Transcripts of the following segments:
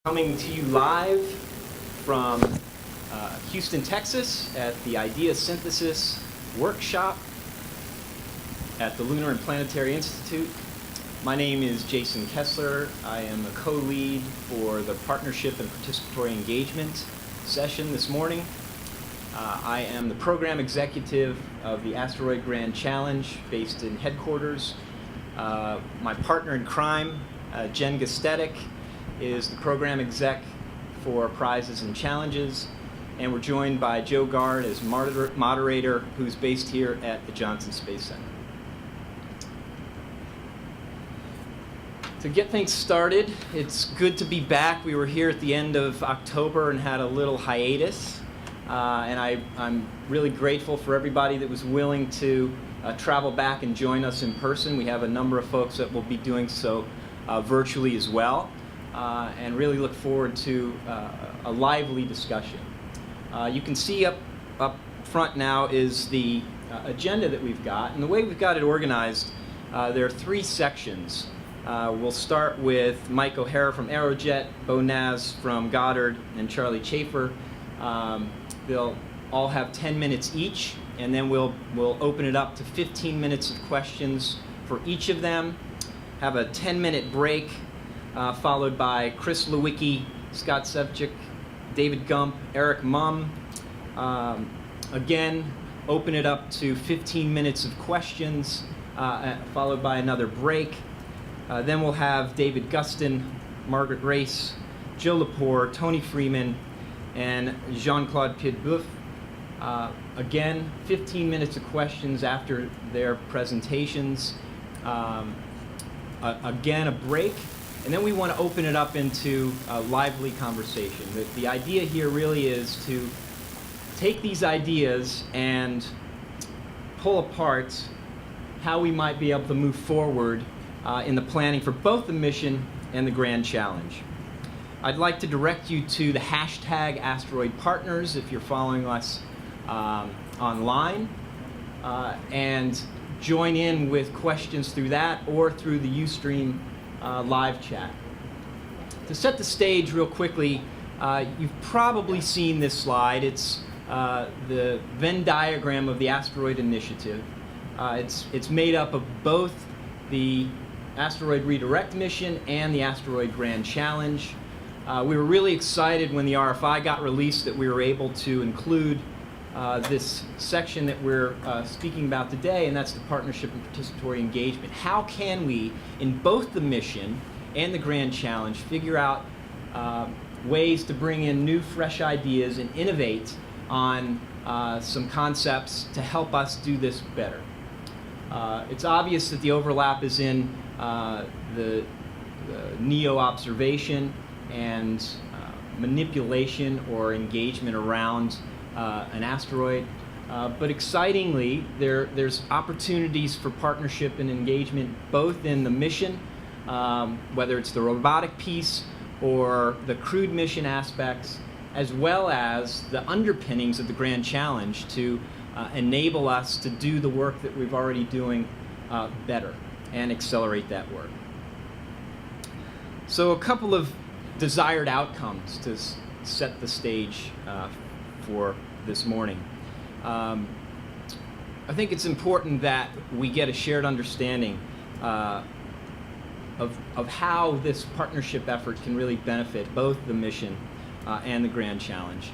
Coming to you live from Houston, Texas at the Idea Synthesis Workshop at the Lunar and Planetary Institute. My name is Jason Kessler. I am the co-lead for the Partnership and Participatory Engagement session this morning. I am the program executive of the Asteroid Grand Challenge based in headquarters. My partner in crime, Jen Gustetic, is the program exec for prizes and challenges, and we're joined by Joe Gard as moderator, who's based here at the Johnson Space Center. To get things started, it's good to be back. We were here at the end of October and had a little hiatus, and I'm really grateful for everybody that was willing to travel back and join us in person. We have a number of folks that will be doing so virtually as well. And really look forward to a lively discussion. You can see up front now is the agenda that we've got. And the way we've got it organized, there are three sections. We'll start with Mike O'Hara from Aerojet, Bo Naz from Goddard, and Charlie Chafer. They'll all have 10 minutes each, and then we'll open it up to 15 minutes of questions for each of them. Have a 10-minute break. Followed by Chris Lewicki, Scott Sevchik, David Gump, Eric Mumm. Again, open it up to 15 minutes of questions, followed by another break. Then we'll have David Gustin, Margaret Race, Joe Lepore, Tony Freeman, and Jean-Claude Piedboeuf. Again, 15 minutes of questions after their presentations. Again, a break. And then we want to open it up into a lively conversation. The idea here really is to take these ideas and pull apart how we might be able to move forward in the planning for both the mission and the Grand Challenge. I'd like to direct you to the hashtag Asteroid Partners if you're following us online, and join in with questions through that or through the Ustream live chat. To set the stage real quickly, you've probably seen this slide. It's the Venn diagram of the Asteroid Initiative. It's made up of both the Asteroid Redirect mission and the Asteroid Grand Challenge. We were really excited when the RFI got released that we were able to include this section that we're speaking about today, and that's the partnership and participatory engagement. How can we, in both the mission and the Grand Challenge, figure out ways to bring in new, fresh ideas and innovate on some concepts to help us do this better? It's obvious that the overlap is in the NEO observation and manipulation or engagement around an asteroid, but excitingly, there's opportunities for partnership and engagement both in the mission, whether it's the robotic piece or the crewed mission aspects, as well as the underpinnings of the Grand Challenge to enable us to do the work that we've already doing better and accelerate that work. So a couple of desired outcomes to set the stage for this morning. I think it's important that we get a shared understanding of how this partnership effort can really benefit both the mission and the Grand Challenge.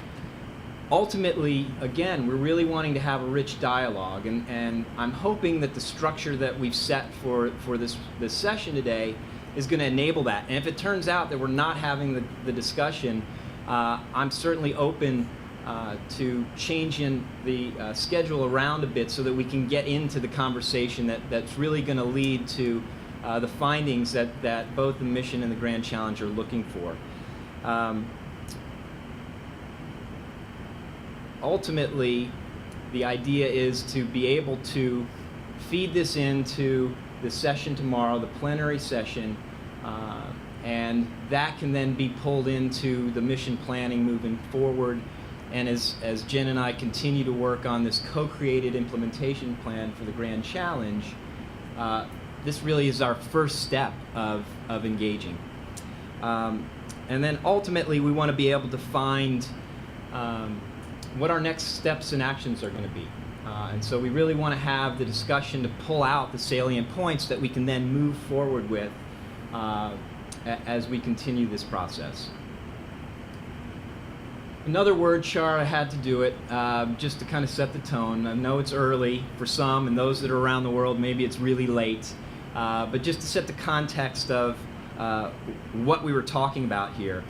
Ultimately, again, we're really wanting to have a rich dialogue, and I'm hoping that the structure that we've set for this session today is going to enable that. And if it turns out that we're not having the discussion, I'm certainly open to changing the schedule around a bit so that we can get into the conversation that's really going to lead to the findings that both the mission and the Grand Challenge are looking for. Ultimately, the idea is to be able to feed this into the session tomorrow, the plenary session, and that can then be pulled into the mission planning moving forward. And as Jen and I continue to work on this co-created implementation plan for the Grand Challenge, this really is our first step of engaging. And then ultimately, we want to be able to find what our next steps and actions are going to be. And so we really want to have the discussion to pull out the salient points that we can then move forward with as we continue this process. Another word, Char, I had to do it just to kind of set the tone. I know it's early for some, and those that are around the world, maybe it's really late. But just to set the context of what we were talking about here.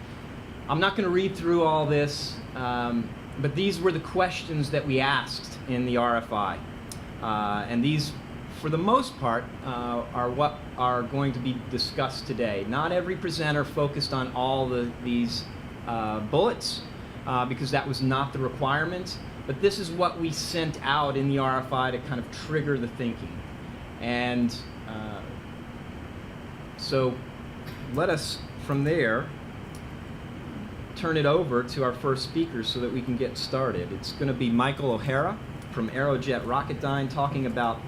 I'm not going to read through all this, but these were the questions that we asked in the RFI. And these, for the most part, are what are going to be discussed today. Not every presenter focused on all these bullets, because that was not the requirement, but this is what we sent out in the RFI to kind of trigger the thinking. And so let us, from there, turn it over to our first speaker so that we can get started. It's going to be Michael O'Hara from Aerojet Rocketdyne talking about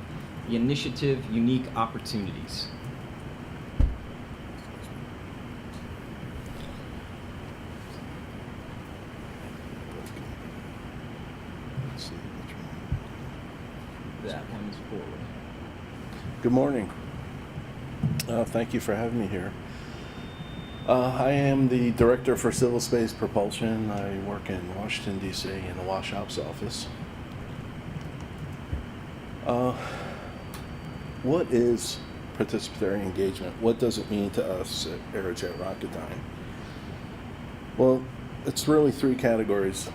the initiative Unique Opportunities. That one is forward. Good morning. Thank you for having me here. I am the Director for Civil Space Propulsion. I work in Washington, D.C. in the Wash Ops office. What is participatory engagement? What does it mean to us at Aerojet Rocketdyne? Well, it's really three categories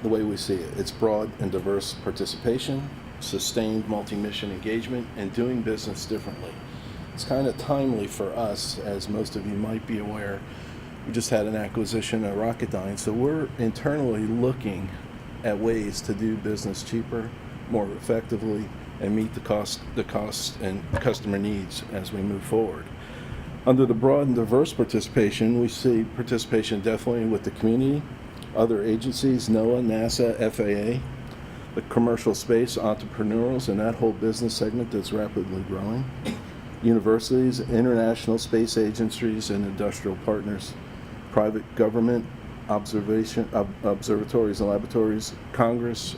the way we see it. It's broad and diverse participation, sustained multi-mission engagement, and doing business differently. It's kind of timely for us, as most of you might be aware. We just had an acquisition of Rocketdyne, so we're internally looking at ways to do business cheaper, more effectively, and meet the cost and customer needs as we move forward. Under the broad and diverse participation, we see participation definitely with the community, other agencies, NOAA, NASA, FAA, the commercial space, entrepreneurs, and that whole business segment that's rapidly growing. Universities, international space agencies, and industrial partners, private government, observatories and laboratories, Congress,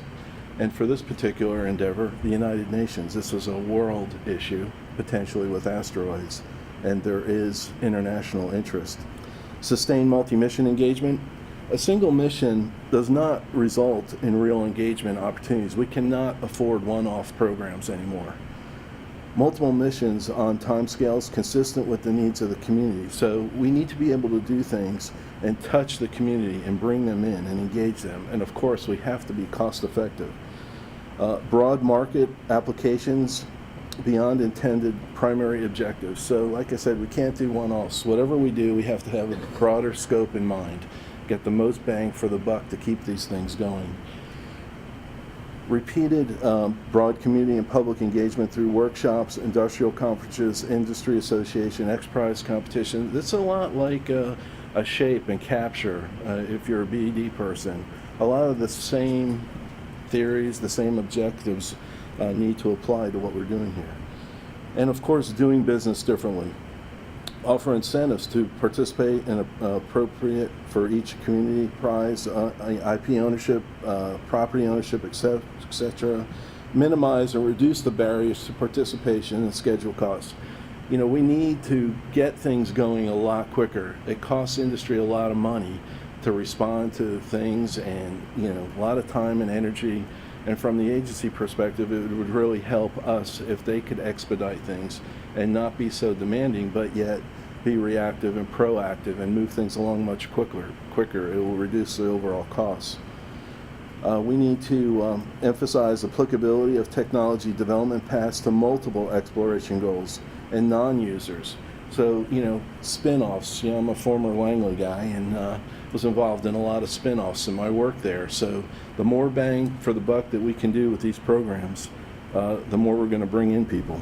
and for this particular endeavor, the United Nations. This is a world issue, potentially with asteroids, and there is international interest. Sustained multi-mission engagement. A single mission does not result in real engagement opportunities. We cannot afford one-off programs anymore. Multiple missions on timescales consistent with the needs of the community. So we need to be able to do things and touch the community and bring them in and engage them. And of course, we have to be cost effective. Broad market applications beyond intended primary objectives. So like I said, we can't do one-offs. Whatever we do, we have to have a broader scope in mind. Get the most bang for the buck to keep these things going. Repeated broad community and public engagement through workshops, industrial conferences, industry association, X-Prize competition. It's a lot like a shape and capture if you're a BD person. A lot of the same theories, the same objectives need to apply to what we're doing here. And of course, doing business differently. Offer incentives to participate in appropriate for each community prize, IP ownership, property ownership, etc. Minimize and reduce the barriers to participation and schedule costs. You know, we need to get things going a lot quicker. It costs industry a lot of money to respond to things, and a lot of time and energy. And from the agency perspective, it would really help us if they could expedite things and not be so demanding, but yet be reactive and proactive and move things along much quicker. It will reduce the overall costs. We need to emphasize applicability of technology development paths to multiple exploration goals and non-users. So, spin-offs. I'm a former Langley guy and was involved in a lot of spin-offs in my work there. So the more bang for the buck that we can do with these programs, the more we're going to bring in people.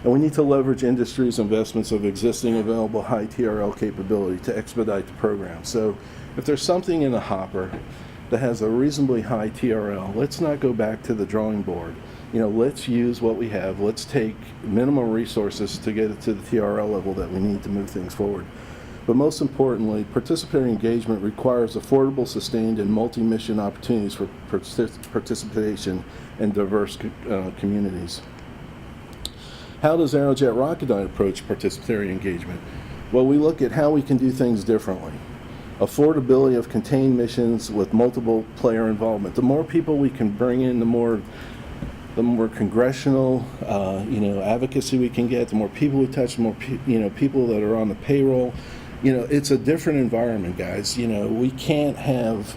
And we need to leverage industry's investments of existing available high TRL capability to expedite the program. So if there's something in the hopper that has a reasonably high TRL, let's not go back to the drawing board. Let's use what we have. Let's take minimum resources to get it to the TRL level that we need to move things forward. But most importantly, participatory engagement requires affordable, sustained, and multi-mission opportunities for participation in diverse communities. How does Aerojet Rocketdyne approach participatory engagement? Well, we look at how we can do things differently. Affordability of contained missions with multiple player involvement. The more people we can bring in, the more congressional, advocacy we can get. The more people we touch, the more people that are on the payroll. It's a different environment, guys. We can't have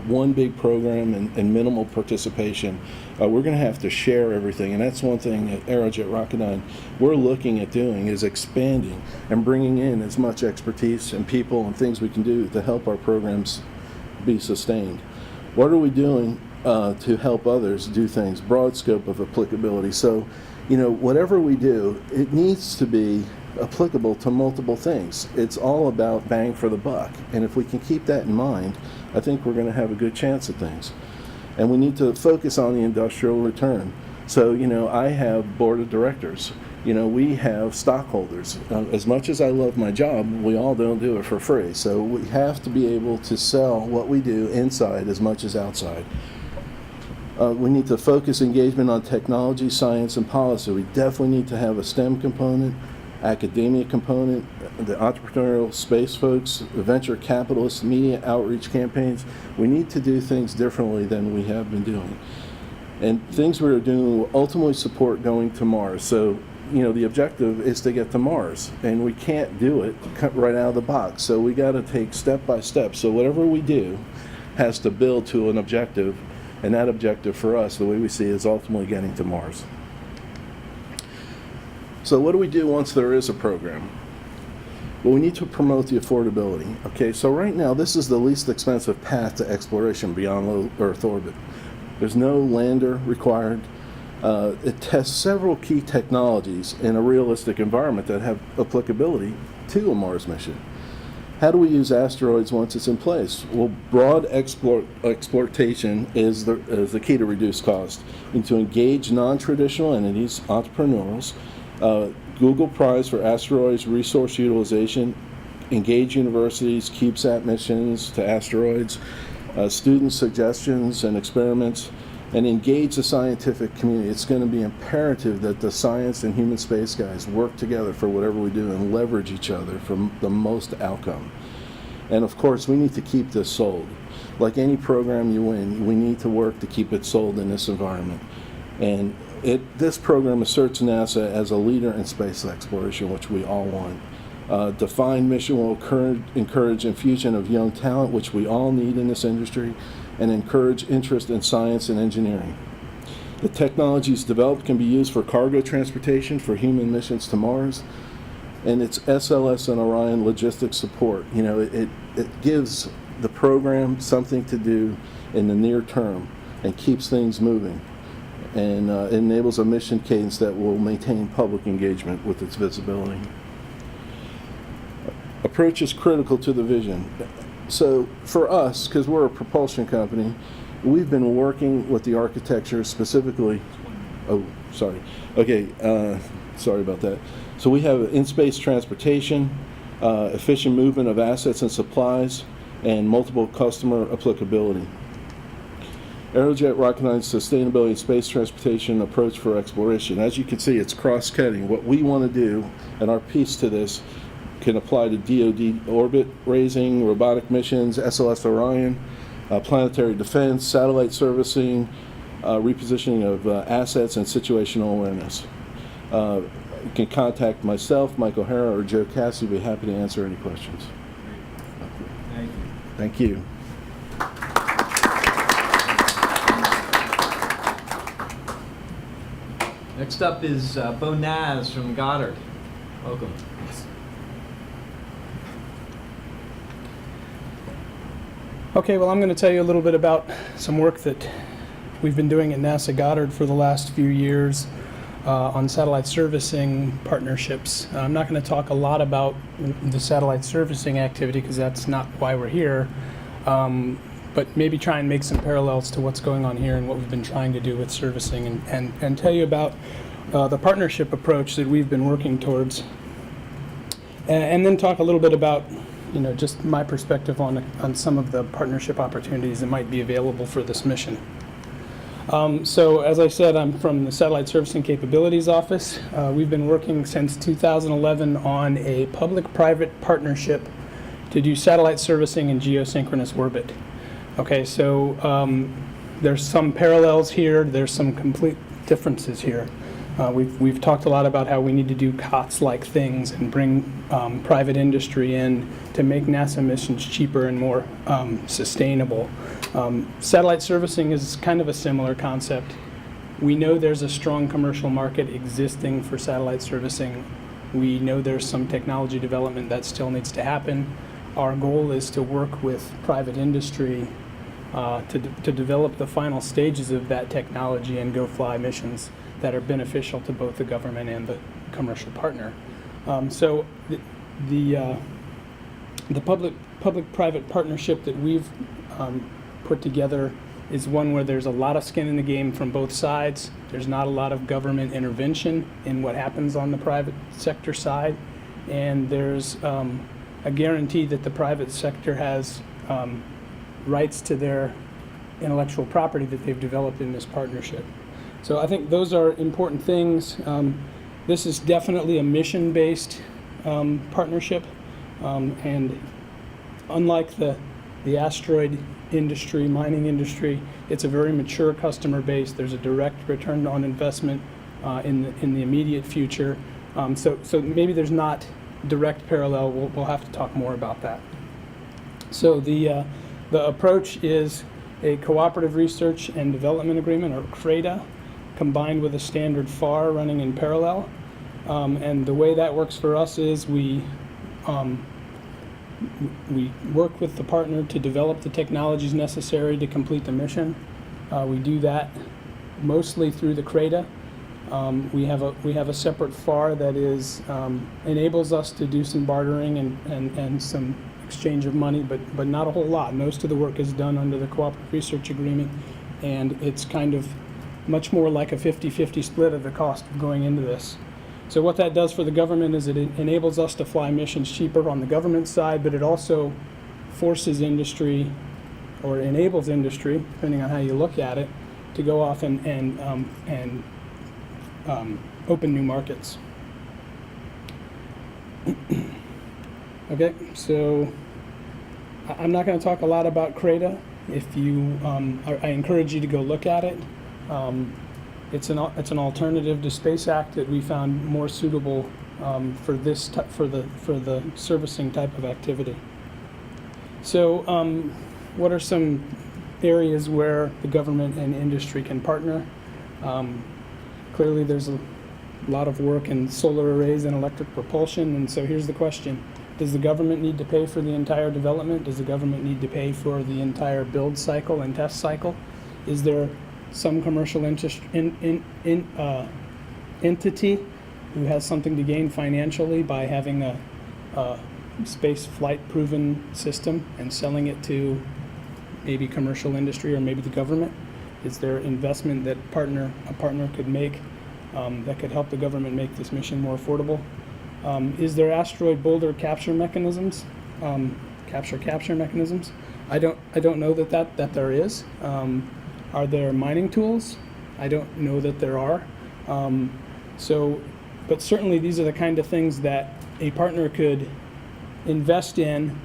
one big program and minimal participation. We're going to have to share everything, and that's one thing at Aerojet Rocketdyne we're looking at doing, is expanding and bringing in as much expertise and people and things we can do to help our programs be sustained. What are we doing to help others do things? Broad scope of applicability. So, whatever we do, it needs to be applicable to multiple things. It's all about bang for the buck. And if we can keep that in mind, I think we're going to have a good chance at things. And we need to focus on the industrial return. So, I have board of directors. We have stockholders. As much as I love my job, we all don't do it for free. So we have to be able to sell what we do inside as much as outside. We need to focus engagement on technology, science, and policy. We definitely need to have a STEM component, academia component, the entrepreneurial space folks, the venture capitalists, media outreach campaigns. We need to do things differently than we have been doing. And things we're doing will ultimately support going to Mars. So, the objective is to get to Mars, and we can't do it right out of the box. So we got to take step by step. So whatever we do has to build to an objective, and that objective for us, the way we see it, is ultimately getting to Mars. So what do we do once there is a program? Well, we need to promote the affordability. Okay, so right now this is the least expensive path to exploration beyond low Earth orbit. There's no lander required. It tests several key technologies in a realistic environment that have applicability to a Mars mission. How do we use asteroids once it's in place? Well, broad exploitation is the key to reduce cost. We need to engage non-traditional entities, entrepreneurs, Google Prize for asteroids resource utilization, engage universities, CubeSat missions to asteroids, student suggestions and experiments, and engage the scientific community. It's going to be imperative that the science and human space guys work together for whatever we do and leverage each other for the most outcome. And of course, we need to keep this sold. Like any program you win, we need to work to keep it sold in this environment. And this program asserts NASA as a leader in space exploration, which we all want. Defined mission will encourage infusion of young talent, which we all need in this industry, and encourage interest in science and engineering. The technologies developed can be used for cargo transportation for human missions to Mars, and it's SLS and Orion logistics support. It gives the program something to do in the near term and keeps things moving, and enables a mission cadence that will maintain public engagement with its visibility. Approach is critical to the vision. So for us, because we're a propulsion company, we've been working with the architecture specifically. Oh, sorry. Okay, sorry about that. So we have in-space transportation, efficient movement of assets and supplies, and multiple customer applicability. Aerojet Rocketdyne's sustainability and space transportation approach for exploration. As you can see, it's cross-cutting. What we want to do, and our piece to this, can apply to DoD orbit raising, robotic missions, SLS Orion, planetary defense, satellite servicing, repositioning of assets, and situational awareness. You can contact myself, Mike O'Hara, or Joe Cassidy. We'll be happy to answer any questions. Thank you. Thank you. Next up is Bo Naz from Goddard. Welcome. Okay, well, I'm going to tell you a little bit about some work that we've been doing at NASA Goddard for the last few years on satellite servicing partnerships. I'm not going to talk a lot about the satellite servicing activity because that's not why we're here, but maybe try and make some parallels to what's going on here and what we've been trying to do with servicing, and tell you about the partnership approach that we've been working towards. and then talk a little bit about, just my perspective on some of the partnership opportunities that might be available for this mission. So as I said, I'm from the Satellite Servicing Capabilities Office. We've been working since 2011 on a public-private partnership to do satellite servicing in geosynchronous orbit. Okay, so there's some parallels here, there's some complete differences here. We've talked a lot about how we need to do COTS-like things and bring private industry in to make NASA missions cheaper and more sustainable. Satellite servicing is kind of a similar concept. We know there's a strong commercial market existing for satellite servicing. We know there's some technology development that still needs to happen. Our goal is to work with private industry to develop the final stages of that technology and go fly missions that are beneficial to both the government and the commercial partner. So the public-private partnership that we've put together is one where there's a lot of skin in the game from both sides. There's not a lot of government intervention in what happens on the private sector side, and there's a guarantee that the private sector has rights to their intellectual property that they've developed in this partnership. So I think those are important things. This is definitely a mission-based partnership, and unlike the asteroid industry, mining industry, it's a very mature customer base. There's a direct return on investment in the immediate future. So maybe there's not direct parallel. We'll have to talk more about that. So the approach is a cooperative research and development agreement, or CRADA, combined with a standard FAR running in parallel. And the way that works for us is we work with the partner to develop the technologies necessary to complete the mission. We do that mostly through the CRADA. We have a separate FAR that enables us to do some bartering and some exchange of money, but not a whole lot. Most of the work is done under the cooperative research agreement, and it's kind of much more like a 50-50 split of the cost of going into this. So what that does for the government is it enables us to fly missions cheaper on the government side, but it also forces industry, or enables industry, depending on how you look at it, to go off and open new markets. Okay, so I'm not going to talk a lot about CRADA. If you, I encourage you to go look at it. It's an alternative to Space Act that we found more suitable for the servicing type of activity. So, what are some areas where the government and industry can partner? Clearly, there's a lot of work in solar arrays and electric propulsion, and so here's the question. Does the government need to pay for the entire development? Does the government need to pay for the entire build cycle and test cycle? Is there some commercial interest entity who has something to gain financially by having a space flight proven system and selling it to maybe commercial industry or maybe the government? Is there investment that a partner could make that could help the government make this mission more affordable? Is there asteroid boulder capture mechanisms? Capture mechanisms? I don't know that there is. Are there mining tools? I don't know that there are. But certainly these are the kind of things that a partner could invest in,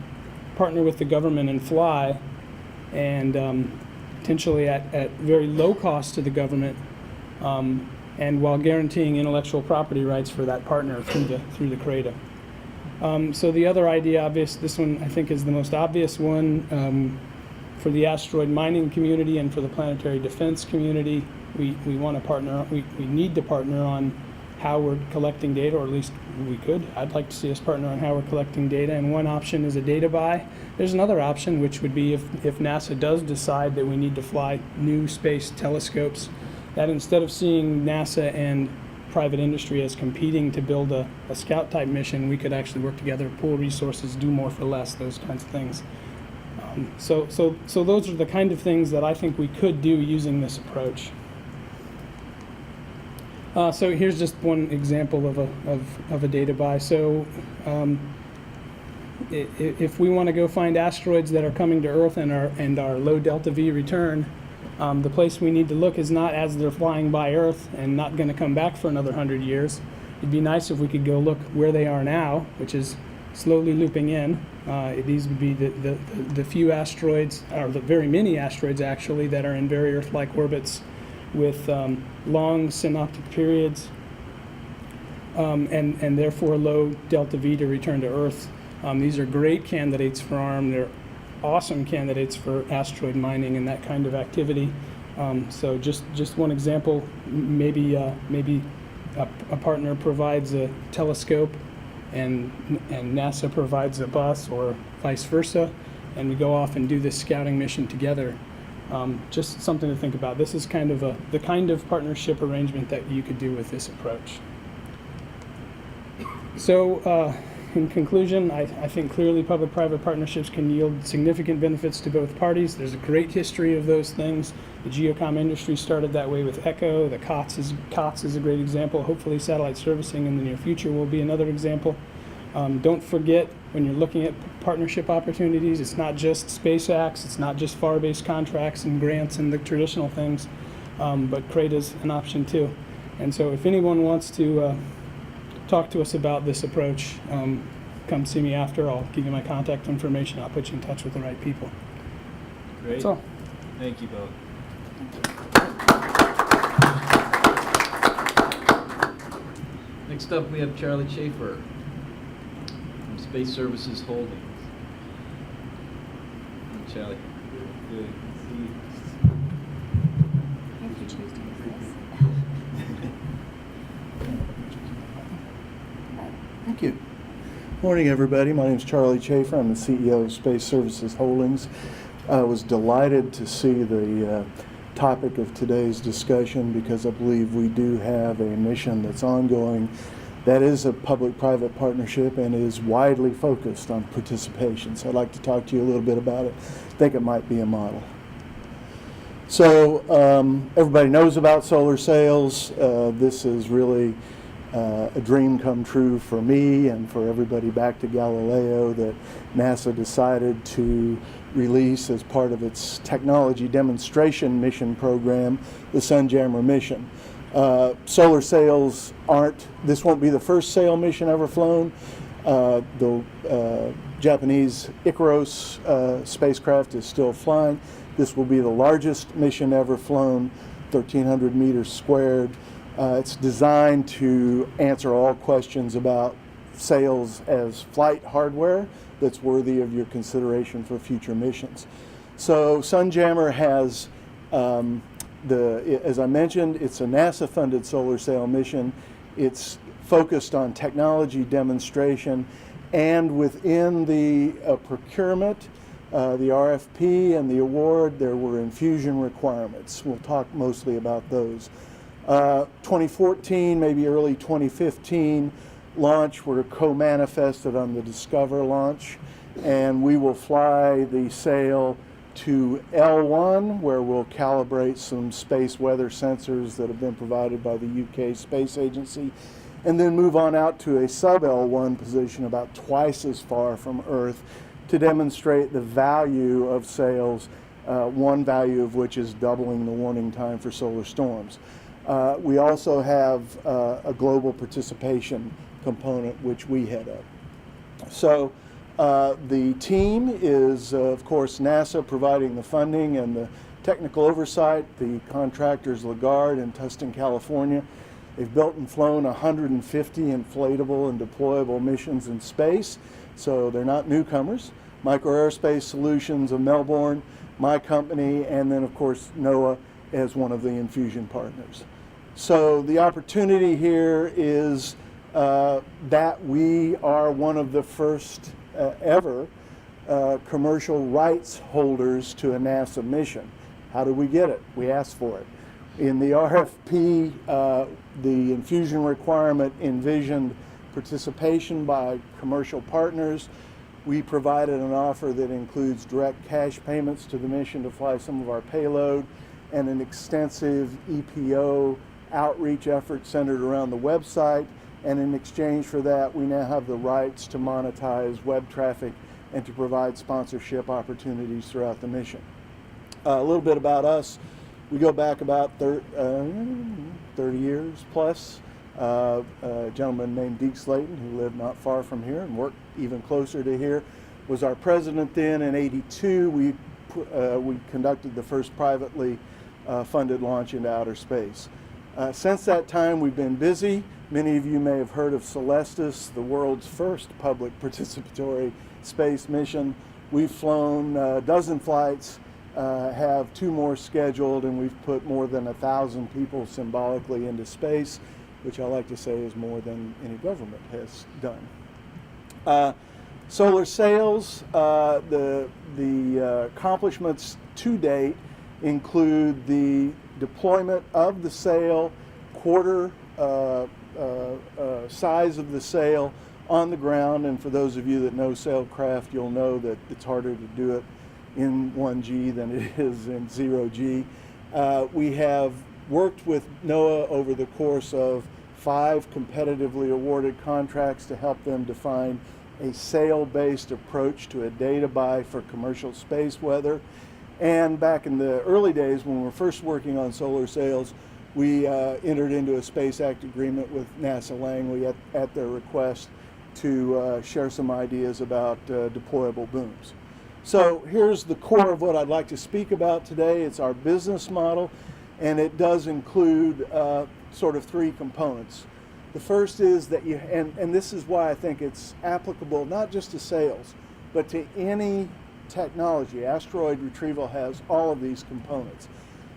partner with the government and fly, and potentially at very low cost to the government, and while guaranteeing intellectual property rights for that partner through the CRADA. So the other idea, this one I think is the most obvious one, for the asteroid mining community and for the planetary defense community. We want to partner. We need to partner on how we're collecting data, or at least we could. I'd like to see us partner on how we're collecting data, and one option is a data buy. There's another option, which would be if NASA does decide that we need to fly new space telescopes, that instead of seeing NASA and private industry as competing to build a scout type mission, we could actually work together, pool resources, do more for less, those kinds of things. So those are the kind of things that I think we could do using this approach. So here's just one example of a data buy. So if we want to go find asteroids that are coming to Earth and are low delta V return, the place we need to look is not as they're flying by Earth and not going to come back for another 100 years. It'd be nice if we could go look where they are now, which is slowly looping in. These would be the few asteroids, or the very many asteroids actually, that are in very Earth-like orbits with long synoptic periods and therefore low delta V to return to Earth. These are great candidates for ARM. They're awesome candidates for asteroid mining and that kind of activity. So just one example, maybe a partner provides a telescope and NASA provides a bus, or vice versa, and we go off and do this scouting mission together. Just something to think about. This is kind of the kind of partnership arrangement that you could do with this approach. So in conclusion, I think clearly public-private partnerships can yield significant benefits to both parties. There's a great history of those things. The geocom industry started that way with ECHO. The COTS is a great example. Hopefully satellite servicing in the near future will be another example. Don't forget, when you're looking at partnership opportunities, it's not just space acts, it's not just FAR-based contracts and grants and the traditional things, but CRADA is an option too. And so if anyone wants to talk to us about this approach, come see me after. I'll give you my contact information. I'll put you in touch with the right people. Great. That's all. Thank you both. Next up, we have Charlie Schaefer from Space Services Holdings. Hey, Charlie. Good to see you. If you choose to use this. Thank you. Morning, everybody. My name is Charlie Schaefer. I'm the CEO of Space Services Holdings. I was delighted to see the topic of today's discussion because I believe we do have a mission that's ongoing that is a public-private partnership and is widely focused on participation. So I'd like to talk to you a little bit about it. I think it might be a model. So everybody knows about solar sails. This is really a dream come true for me and for everybody back to Galileo that NASA decided to release as part of its technology demonstration mission program, the Sunjammer mission. Solar sails this won't be the first sail mission ever flown. The Japanese Icaros spacecraft is still flying. This will be the largest mission ever flown, 1,300 meters squared. It's designed to answer all questions about sails as flight hardware that's worthy of your consideration for future missions. So Sunjammer has, as I mentioned, it's a NASA-funded solar sail mission. It's focused on technology demonstration, and within the procurement, the RFP and the award, there were infusion requirements. We'll talk mostly about those. 2014, maybe early 2015 launch were co-manifested on the Discover launch, and we will fly the sail to L1, where we'll calibrate some space weather sensors that have been provided by the UK Space Agency, and then move on out to a sub-L1 position about twice as far from Earth to demonstrate the value of sails, one value of which is doubling the warning time for solar storms. We also have a global participation component, which we head up. So the team is, of course, NASA providing the funding and the technical oversight. The contractors, Lagarde in Tustin, California. They've built and flown 150 inflatable and deployable missions in space, so they're not newcomers. Micro Aerospace Solutions of Melbourne, my company, and then, of course, NOAA as one of the infusion partners. So the opportunity here is that we are one of the first ever commercial rights holders to a NASA mission. How did we get it? We asked for it. In the RFP, the infusion requirement envisioned participation by commercial partners. We provided an offer that includes direct cash payments to the mission to fly some of our payload and an extensive EPO outreach effort centered around the website And in exchange for that, we now have the rights to monetize web traffic and to provide sponsorship opportunities throughout the mission. A little bit about us. We go back about 30 years plus. A gentleman named Deke Slayton, who lived not far from here and worked even closer to here, was our president then. In '82, we conducted the first privately funded launch into outer space. Since that time, we've been busy. Many of you may have heard of Celestis, the world's first public participatory space mission. We've flown a dozen flights, have 2 more scheduled, and we've put more than 1,000 people symbolically into space, which I like to say is more than any government has done. Solar sails, the accomplishments to date include the deployment of the sail, quarter size of the sail on the ground, and for those of you that know sailcraft, you'll know that it's harder to do it in 1G than it is in 0G. We have worked with NOAA over the course of 5 competitively awarded contracts to help them define a sail-based approach to a data buy for commercial space weather. And back in the early days when we were first working on solar sails, we entered into a Space Act agreement with NASA Langley at their request to share some ideas about deployable booms. So here's the core of what I'd like to speak about today. It's our business model, and it does include sort of 3 components. The first is that and this is why I think it's applicable not just to sails, but to any technology. Asteroid retrieval has all of these components.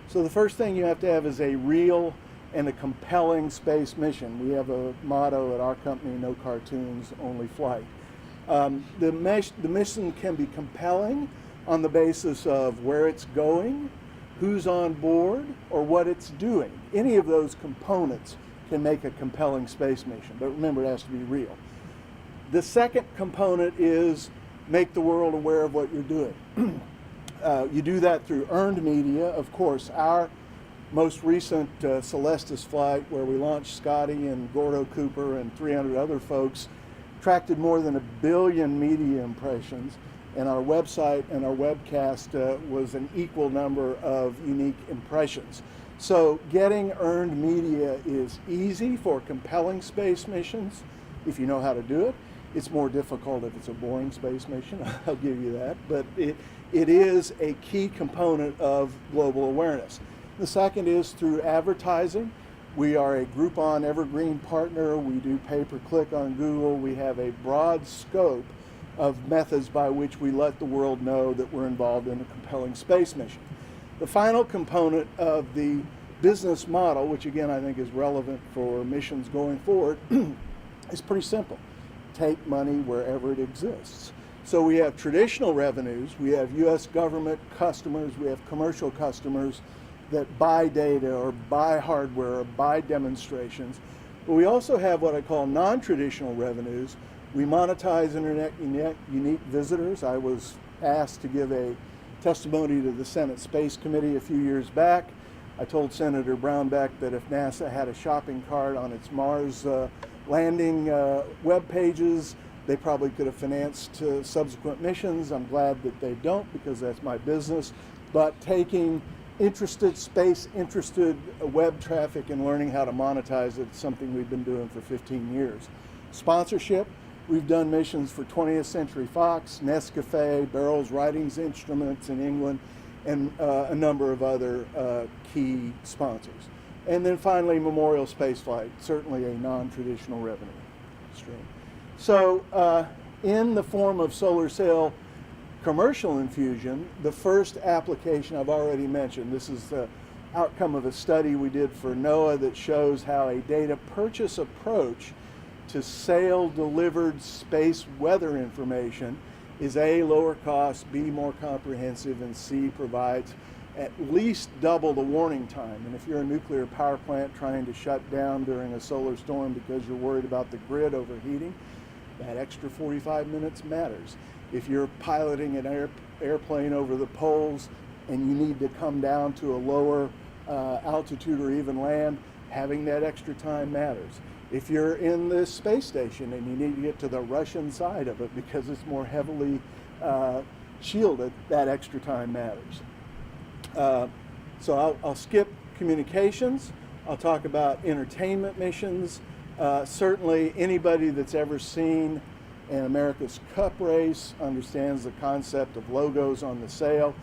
So the first thing you have to have is a real and a compelling space mission. We have a motto at our company, no cartoons, only flight. The mission can be compelling on the basis of where it's going, who's on board, or what it's doing. Any of those components can make a compelling space mission, but remember, it has to be real. The second component is make the world aware of what you're doing. You do that through earned media. Of course, our most recent Celestis flight, where we launched Scotty and Gordo Cooper and 300 other folks, attracted more than 1 billion media impressions, and our website and our webcast was an equal number of unique impressions. So getting earned media is easy for compelling space missions if you know how to do it. It's more difficult if it's a boring space mission, I'll give you that, but it is a key component of global awareness. The second is through advertising. We are a Groupon Evergreen partner. We do pay-per-click on Google. We have a broad scope of methods by which we let the world know that we're involved in a compelling space mission. The final component of the business model, which again I think is relevant for missions going forward, is pretty simple. Take money wherever it exists. So we have traditional revenues, we have U.S. government customers, we have commercial customers that buy data or buy hardware or buy demonstrations. But we also have what I call non-traditional revenues. We monetize internet unique visitors. I was asked to give a testimony to the Senate Space Committee a few years back. I told Senator Brownback that if NASA had a shopping cart on its Mars landing web pages, they probably could have financed subsequent missions. I'm glad that they don't, because that's my business. But taking space-interested web traffic and learning how to monetize it is something we've been doing for 15 years. Sponsorship, we've done missions for 20th Century Fox, Nescafé, Barrels Writings Instruments in England, and a number of other key sponsors. And then finally, Memorial Spaceflight, certainly a non-traditional revenue stream. So in the form of solar sail commercial infusion, the first application I've already mentioned. This is the outcome of a study we did for NOAA that shows how a data purchase approach to sail-delivered space weather information is A, lower cost, B, more comprehensive, and C, provides at least double the warning time. And if you're a nuclear power plant trying to shut down during a solar storm because you're worried about the grid overheating, that extra 45 minutes matters. If you're piloting an airplane over the poles and you need to come down to a lower altitude or even land, having that extra time matters. If you're in this space station and you need to get to the Russian side of it because it's more heavily shielded, that extra time matters. So I'll skip communications. I'll talk about entertainment missions. Certainly anybody that's ever seen an America's Cup race understands the concept of logos on the sail.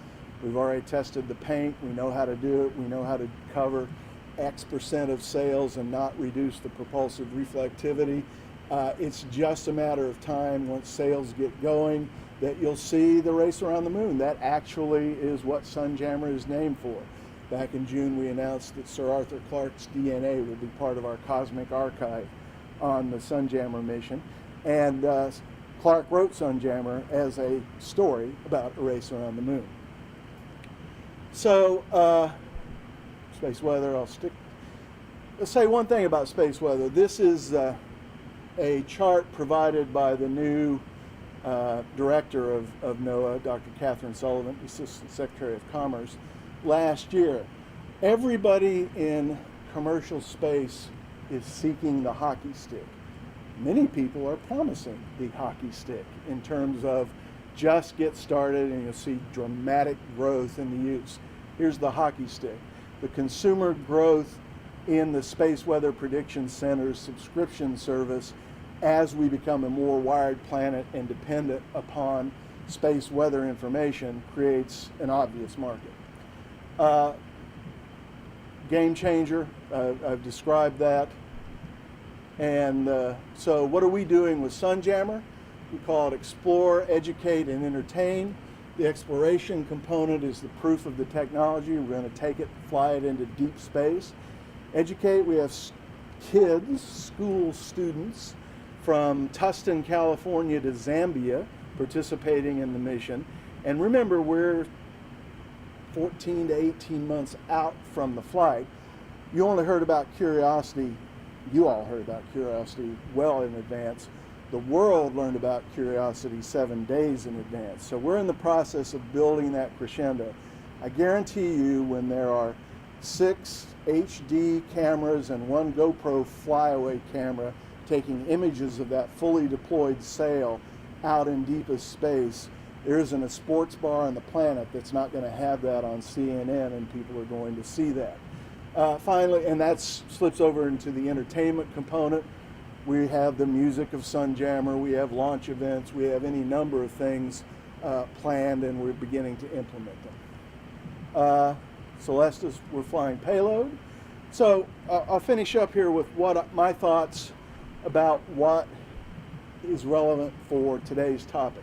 We've already tested the paint. We know how to do it. We know how to cover X% of sails and not reduce the propulsive reflectivity. It's just a matter of time once sails get going that you'll see the race around the moon. That actually is what Sunjammer is named for. Back in June, we announced that Sir Arthur Clarke's DNA will be part of our cosmic archive on the Sunjammer mission. And Clarke wrote Sunjammer as a story about a race around the moon. So, space weather, let's say one thing about space weather. This is a chart provided by the new director of NOAA, Dr. Catherine Sullivan, Assistant Secretary of Commerce, last year. Everybody in commercial space is seeking the hockey stick. Many people are promising the hockey stick in terms of just get started and you'll see dramatic growth in the use. Here's the hockey stick. The consumer growth in the Space Weather Prediction Center's subscription service as we become a more wired planet and dependent upon space weather information creates an obvious market. Game changer, I've described that. And so what are we doing with Sunjammer? We call it explore, educate, and entertain. The exploration component is the proof of the technology. We're going to take it, fly it into deep space. Educate, we have kids, school students from Tustin, California to Zambia participating in the mission. And remember, we're 14 to 18 months out from the flight. You only heard about Curiosity, you all heard about Curiosity well in advance. The world learned about Curiosity 7 days in advance. So we're in the process of building that crescendo. I guarantee you when there are 6 HD cameras and 1 GoPro flyaway camera taking images of that fully deployed sail out in deepest space, there isn't a sports bar on the planet that's not going to have that on CNN, and people are going to see that. Finally, and that slips over into the entertainment component. We have the music of Sunjammer, we have launch events, we have any number of things planned, and we're beginning to implement them. Celestis, we're flying payload. So I'll finish up here with what my thoughts about what is relevant for today's topic.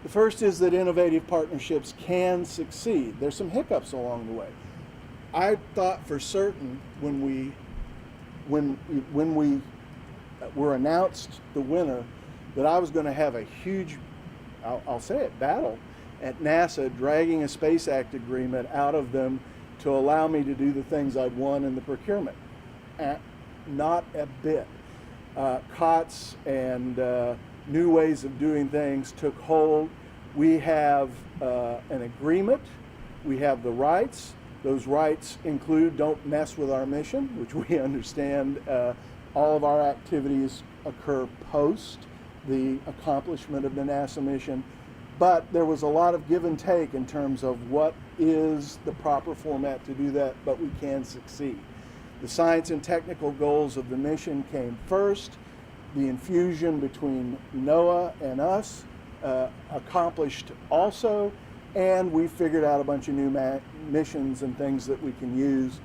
The first is that innovative partnerships can succeed. There's some hiccups along the way. I thought for certain when we were announced the winner that I was going to have a huge, I'll say it, battle at NASA dragging a Space Act agreement out of them to allow me to do the things I'd won in the procurement. Not a bit. COTS and new ways of doing things took hold. We have an agreement. We have the rights. Those rights include don't mess with our mission, which we understand all of our activities occur post the accomplishment of the NASA mission. But there was a lot of give and take in terms of what is the proper format to do that, but we can succeed. The science and technical goals of the mission came first. The infusion between NOAA and us accomplished also, and we figured out a bunch of new missions and things that we can use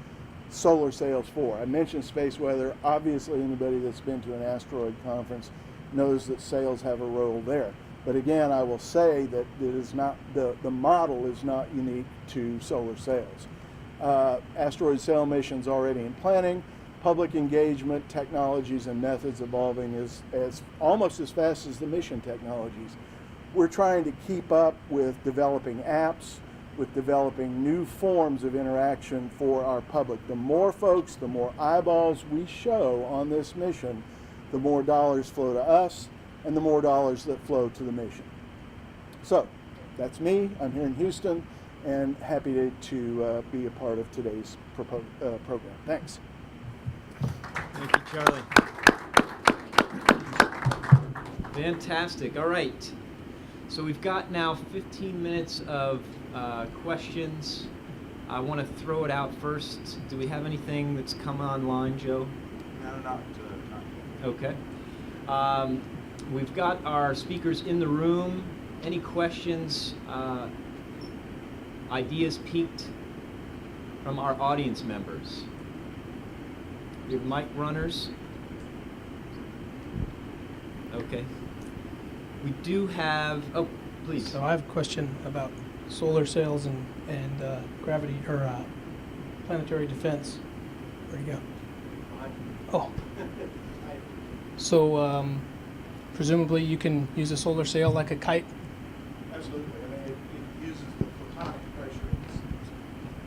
solar sails for. I mentioned space weather. Obviously, anybody that's been to an asteroid conference knows that sails have a role there. But again, I will say that it is not, the model is not unique to solar sails. Asteroid sail missions already in planning, public engagement, technologies and methods evolving as almost as fast as the mission technologies. We're trying to keep up with developing apps, with developing new forms of interaction for our public. The more folks, the more eyeballs we show on this mission, the more dollars flow to us, and the more dollars that flow to the mission. So, that's me. I'm here in Houston, and happy to be a part of today's program. Thanks. Thank you, Charlie. Fantastic. All right. So we've got now 15 minutes of questions. I want to throw it out first. Do we have anything that's come online, Joe? No, not yet. Okay. We've got our speakers in the room. Any questions, ideas piqued from our audience members? We have mic runners. Okay. We do have, oh, please. So I have a question about solar sails and gravity or planetary defense. Where'd you go? Oh. So presumably you can use a solar sail like a kite. Absolutely. I mean, it uses the photonic pressure.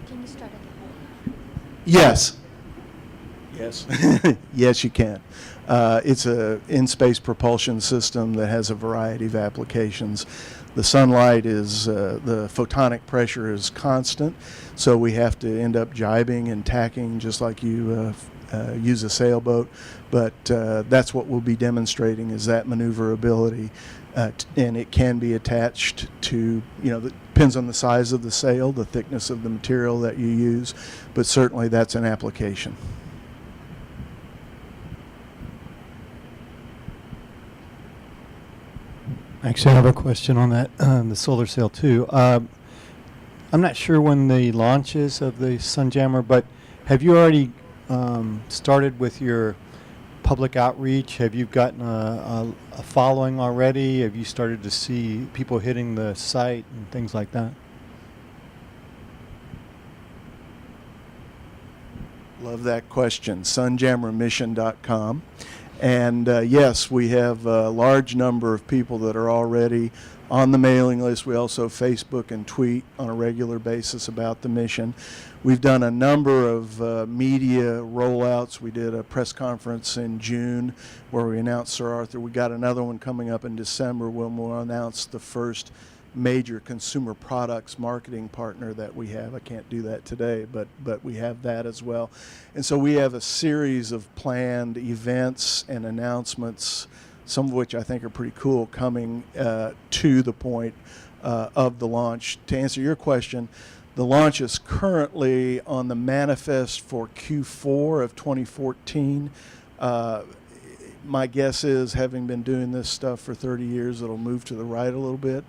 Can you start again? Yes. Yes. Yes, you can. It's a in-space propulsion system that has a variety of applications. The sunlight is, the photonic pressure is constant, so we have to end up jibing and tacking just like you use a sailboat. But that's what we'll be demonstrating is that maneuverability. And it can be attached to, depends on the size of the sail, the thickness of the material that you use, but certainly that's an application. Actually, I have a question on that, the solar sail too. I'm not sure when the launch is of the Sunjammer, but have you already started with your public outreach? Have you gotten a following already? Have you started to see people hitting the site and things like that? Love that question. Sunjammermission.com. And yes, we have a large number of people that are already on the mailing list. We also Facebook and tweet on a regular basis about the mission. We've done a number of media rollouts. We did a press conference in June where we announced Sir Arthur. We got another one coming up in December when we'll announce the first major consumer products marketing partner that we have. I can't do that today, but we have that as well. And so we have a series of planned events and announcements, some of which I think are pretty cool, coming to the point of the launch. To answer your question, the launch is currently on the manifest for Q4 of 2014. My guess is, having been doing this stuff for 30 years, it'll move to the right a little bit.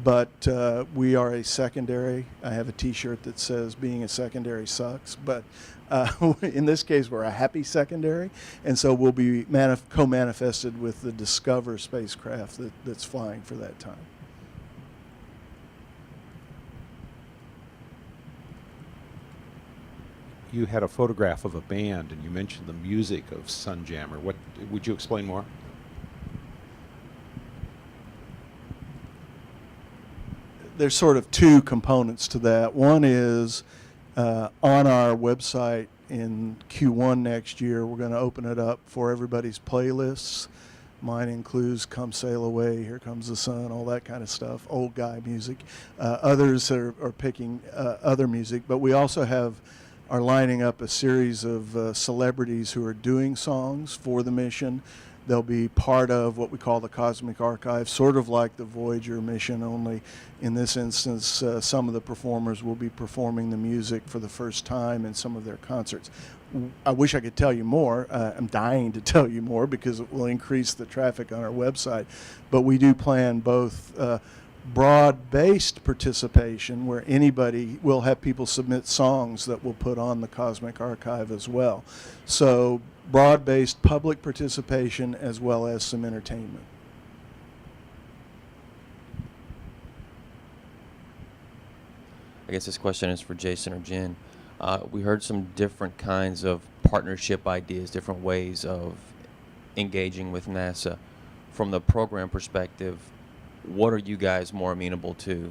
But we are a secondary. I have a T-shirt that says being a secondary sucks. But in this case, we're a happy secondary. And so we'll be co-manifested with the Discover spacecraft that's flying for that time. You had a photograph of a band, and you mentioned the music of Sunjammer. What would you explain more? There's sort of two components to that. One is on our website in Q1 next year, we're going to open it up for everybody's playlists. Mine includes Come Sail Away, Here Comes the Sun, all that kind of stuff, old guy music. Others are picking other music, but we also are lining up a series of celebrities who are doing songs for the mission. They'll be part of what we call the Cosmic Archive, sort of like the Voyager mission, only in this instance, some of the performers will be performing the music for the first time in some of their concerts. I wish I could tell you more. I'm dying to tell you more because it will increase the traffic on our website. But we do plan both broad-based participation, where anybody will have people submit songs that we'll put on the Cosmic Archive as well. So broad-based public participation as well as some entertainment. I guess this question is for Jason or Jen. We heard some different kinds of partnership ideas, different ways of engaging with NASA. From the program perspective, what are you guys more amenable to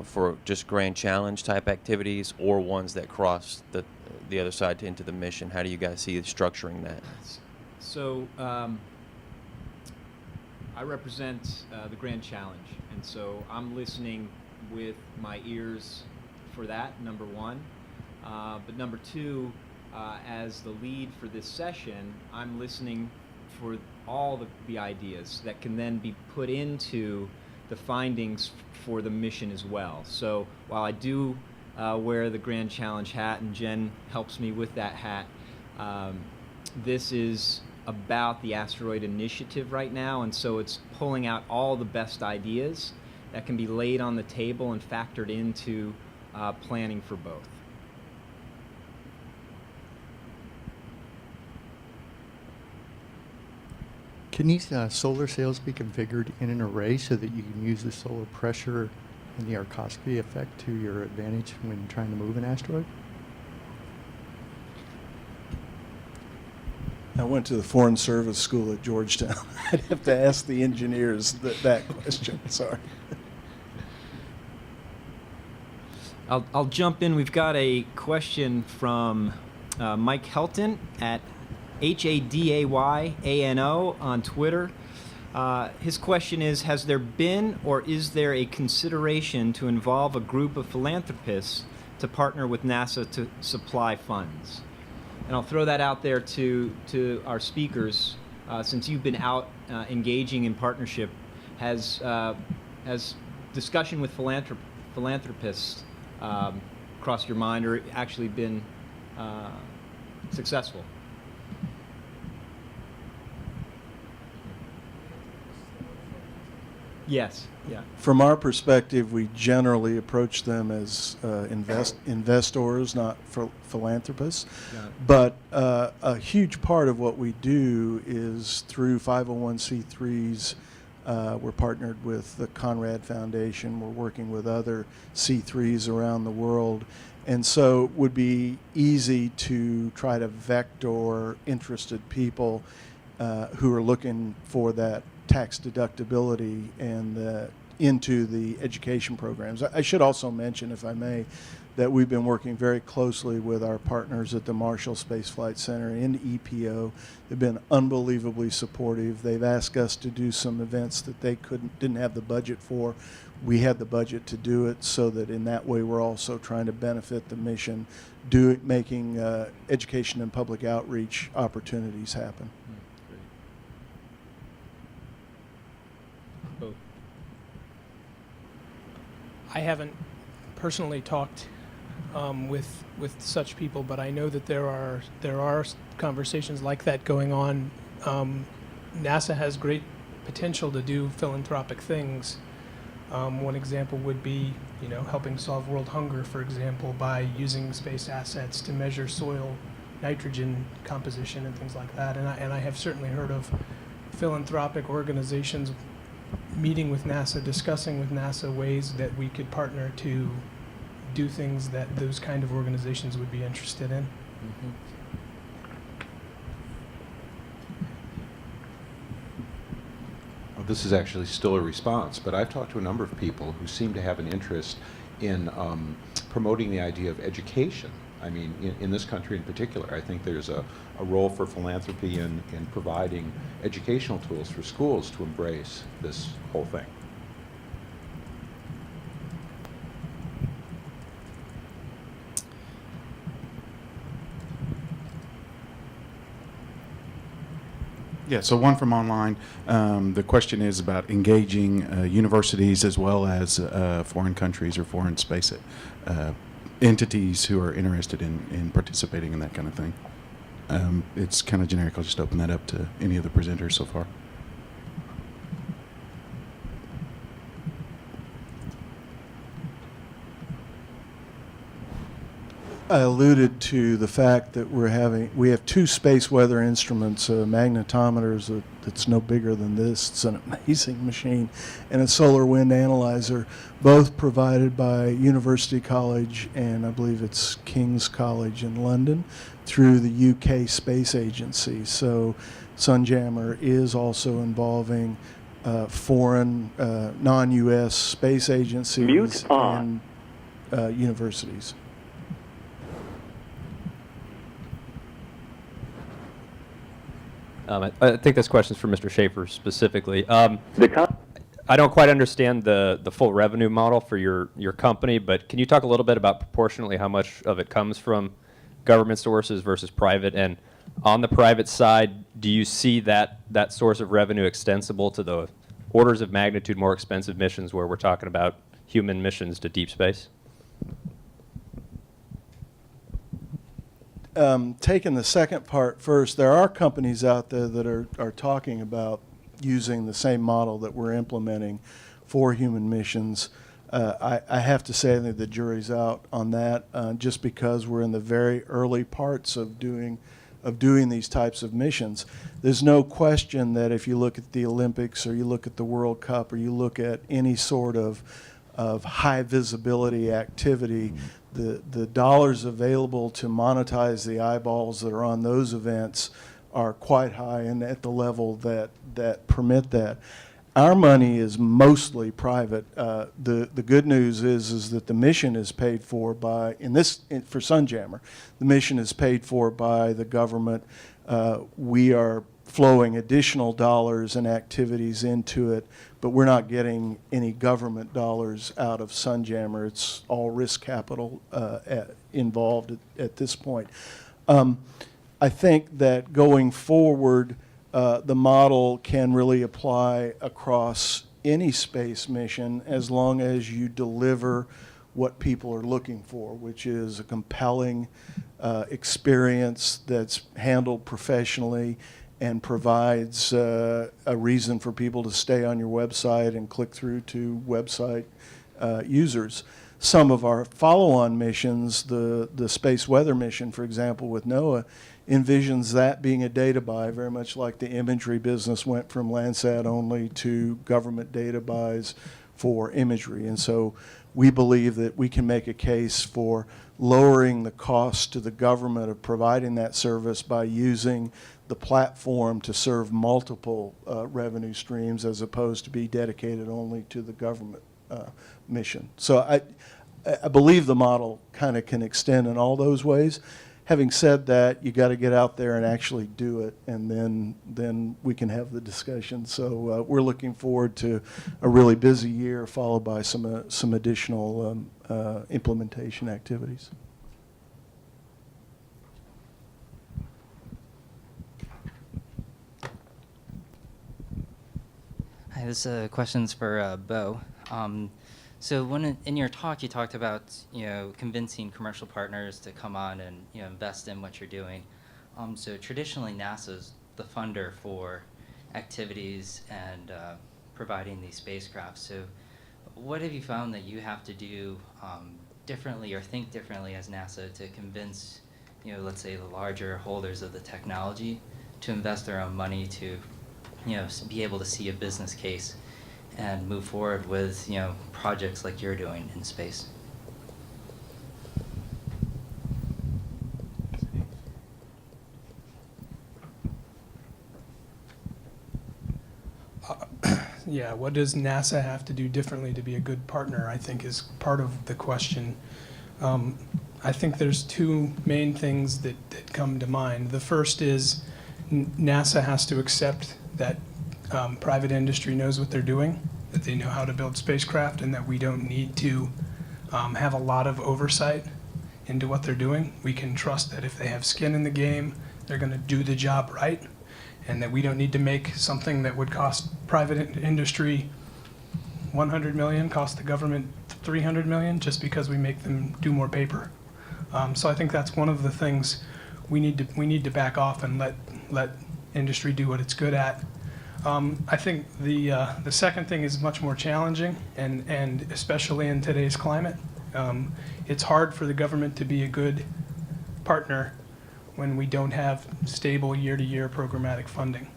for just grand challenge type activities or ones that cross the other side into the mission? How do you guys see structuring that? So I represent the Grand Challenge, and so I'm listening with my ears for that, number one. But number two, as the lead for this session, I'm listening for all the ideas that can then be put into the findings for the mission as well. So while I do wear the Grand Challenge hat, and Jen helps me with that hat, this is about the Asteroid initiative right now, and so it's pulling out all the best ideas that can be laid on the table and factored into planning for both. Can these solar sails be configured in an array so that you can use the solar pressure and the Arcosky effect to your advantage when trying to move an asteroid? I went to the Foreign Service School at Georgetown. I'd have to ask the engineers that question. Sorry. I'll jump in. We've got a question from Mike Helton at HADAYANO on Twitter. His question is, has there been or is there a consideration to involve a group of philanthropists to partner with NASA to supply funds? And I'll throw that out there to our speakers. Since you've been out engaging in partnership, has discussion with philanthropists crossed your mind or actually been successful? Yes. Yeah. From our perspective, we generally approach them as investors, not philanthropists. But a huge part of what we do is through 501c3s. We're partnered with the Conrad Foundation. We're working with other C3s around the world. And so it would be easy to try to vector interested people who are looking for that tax deductibility and into the education programs. I should also mention, if I may, that we've been working very closely with our partners at the Marshall Space Flight Center and EPO. They've been unbelievably supportive. They've asked us to do some events that they didn't have the budget for. We had the budget to do it, so that in that way we're also trying to benefit the mission, making education and public outreach opportunities happen. Both. I haven't personally talked with such people, but I know that there are conversations like that going on. NASA has great potential to do philanthropic things. One example would be, helping solve world hunger, for example, by using space assets to measure soil nitrogen composition and things like that. And I have certainly heard of philanthropic organizations meeting with NASA, discussing with NASA ways that we could partner to do things that those kind of organizations would be interested in. Mm-hmm. Well, this is actually still a response, but I've talked to a number of people who seem to have an interest in promoting the idea of education. I mean, in this country in particular, I think there's a role for philanthropy in providing educational tools for schools to embrace this whole thing. Yeah, so one from online. The question is about engaging universities as well as foreign countries or foreign space entities who are interested in participating in that kind of thing. It's kind of generic. I'll just open that up to any of the presenters so far. I alluded to the fact that we have two space weather instruments, magnetometers that's no bigger than this. It's an amazing machine, and a solar wind analyzer, both provided by University College and I believe it's King's College in London through the UK Space Agency. So Sunjammer is also involving foreign, non-US space agencies and universities. I think this question is for Mr. Schaefer specifically. I don't quite understand the full revenue model for your company, but can you talk a little bit about proportionally how much of it comes from government sources versus private? And On the private side, do you see that source of revenue extensible to the orders of magnitude more expensive missions where we're talking about human missions to deep space? Taking the second part first, there are companies out there that are talking about using the same model that we're implementing for human missions. I have to say, I think the jury's out on that, just because we're in the very early parts of doing these types of missions. There's no question that if you look at the Olympics or you look at the World Cup or you look at any sort of high visibility activity, the dollars available to monetize the eyeballs that are on those events are quite high and at the level that permit that. Our money is mostly private. The good news is that the mission is paid for by, for Sunjammer, the mission is paid for by the government. We are flowing additional dollars and activities into it, but we're not getting any government dollars out of Sunjammer. It's all risk capital involved at this point. I think that going forward, the model can really apply across any space mission as long as you deliver what people are looking for, which is a compelling experience that's handled professionally and provides a reason for people to stay on your website and click through to website users. Some of our follow-on missions, the space weather mission, for example, with NOAA, envisions that being a data buy, very much like the imagery business went from Landsat only to government data buys for imagery. And so we believe that we can make a case for lowering the cost to the government of providing that service by using the platform to serve multiple revenue streams as opposed to be dedicated only to the government mission. So I believe the model kind of can extend in all those ways. Having said that, you got to get out there and actually do it, and then we can have the discussion. So we're looking forward to a really busy year, followed by some additional implementation activities. Hi, this question's for Bo. So when in your talk you talked about convincing commercial partners to come on and invest in what you're doing. So traditionally NASA's the funder for activities and providing these spacecraft. So what have you found that you have to do differently or think differently as NASA to convince let's say the larger holders of the technology to invest their own money to be able to see a business case and move forward with projects like you're doing in space? Yeah, what does NASA have to do differently to be a good partner, I think is part of the question. I think there's two main things that come to mind. The first is NASA has to accept that private industry knows what they're doing, that they know how to build spacecraft, and that we don't need to have a lot of oversight into what they're doing. We can trust that if they have skin in the game, they're going to do the job right, and that we don't need to make something that would cost private industry $100 million, cost the government $300 million, just because we make them do more paper. So I think that's one of the things we need to back off and let industry do what it's good at. I think the second thing is much more challenging, and especially in today's climate. It's hard for the government to be a good partner when we don't have stable year-to-year programmatic funding.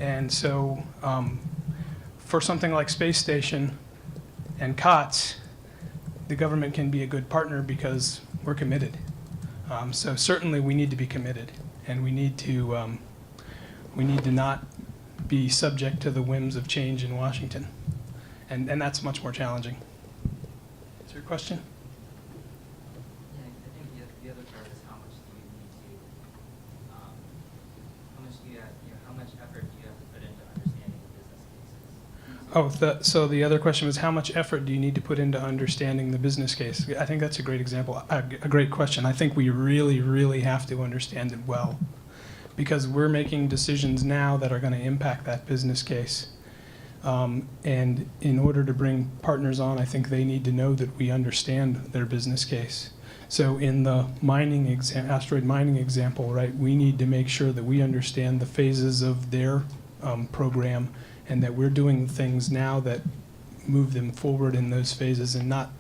And so for something like Space Station and COTS, the government can be a good partner because we're committed. So certainly we need to be committed, and we need to not be subject to the whims of change in Washington. And that's much more challenging. Is your question? Yeah, I think the other part is how much do you need to, how much effort do you have to put into understanding the business cases? So the other question was how much effort do you need to put into understanding the business case? I think that's a great example, a great question. I think we really, really have to understand it well. because we're making decisions now that are going to impact that business case. And in order to bring partners on, I think they need to know that we understand their business case. So in the asteroid mining example, right, we need to make sure that we understand the phases of their program, and that we're doing things now that move them forward in those phases, and not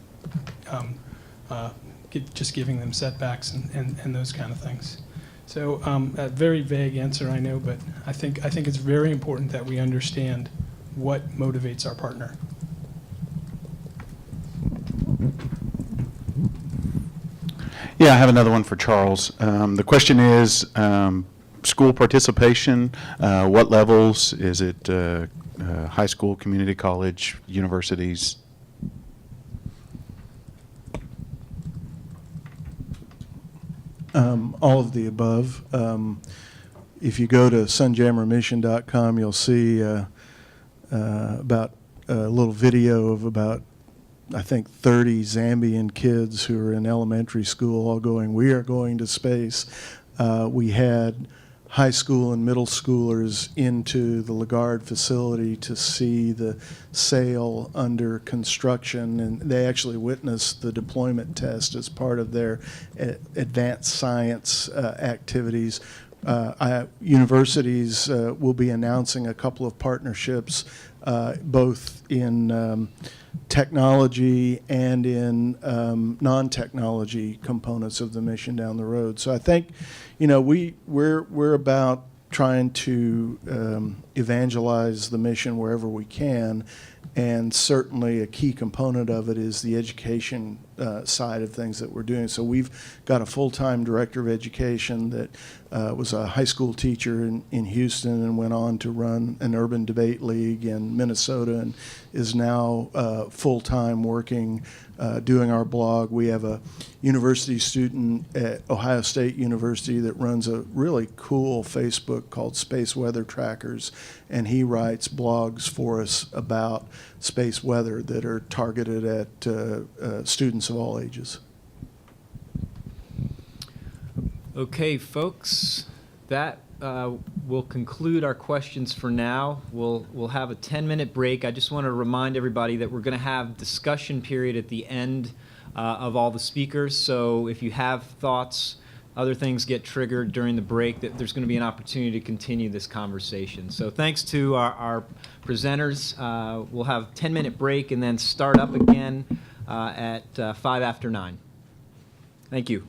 just giving them setbacks and those kind of things. So a very vague answer, I know, but I think it's very important that we understand what motivates our partner. Yeah, I have another one for Charles. The question is school participation. What levels? Is it high school, community college, universities? All of the above. If you go to sunjammermission.com, you'll see about a little video of about, I think, 30 Zambian kids who are in elementary school all going, "We are going to space." We had high school and middle schoolers into the Lagarde facility to see the sail under construction, and they actually witnessed the deployment test as part of their advanced science activities. Universities will be announcing a couple of partnerships, both in technology and in non-technology components of the mission down the road. So I think, you know, we're about trying to evangelize the mission wherever we can, and certainly a key component of it is the education side of things that we're doing. So we've got a full-time director of education that was a high school teacher in Houston and went on to run an urban debate league in Minnesota, and is now full-time working doing our blog. We have a university student at Ohio State University that runs a really cool Facebook called Space Weather Trackers, and he writes blogs for us about space weather that are targeted at students of all ages. Okay, folks, that will conclude our questions for now. We'll have a 10-minute break. I just want to remind everybody that we're going to have discussion period at the end of all the speakers. So if you have thoughts, other things get triggered during the break, that there's going to be an opportunity to continue this conversation. So thanks to our presenters. We'll have a 10-minute break and then start up again at 9:05. Thank you.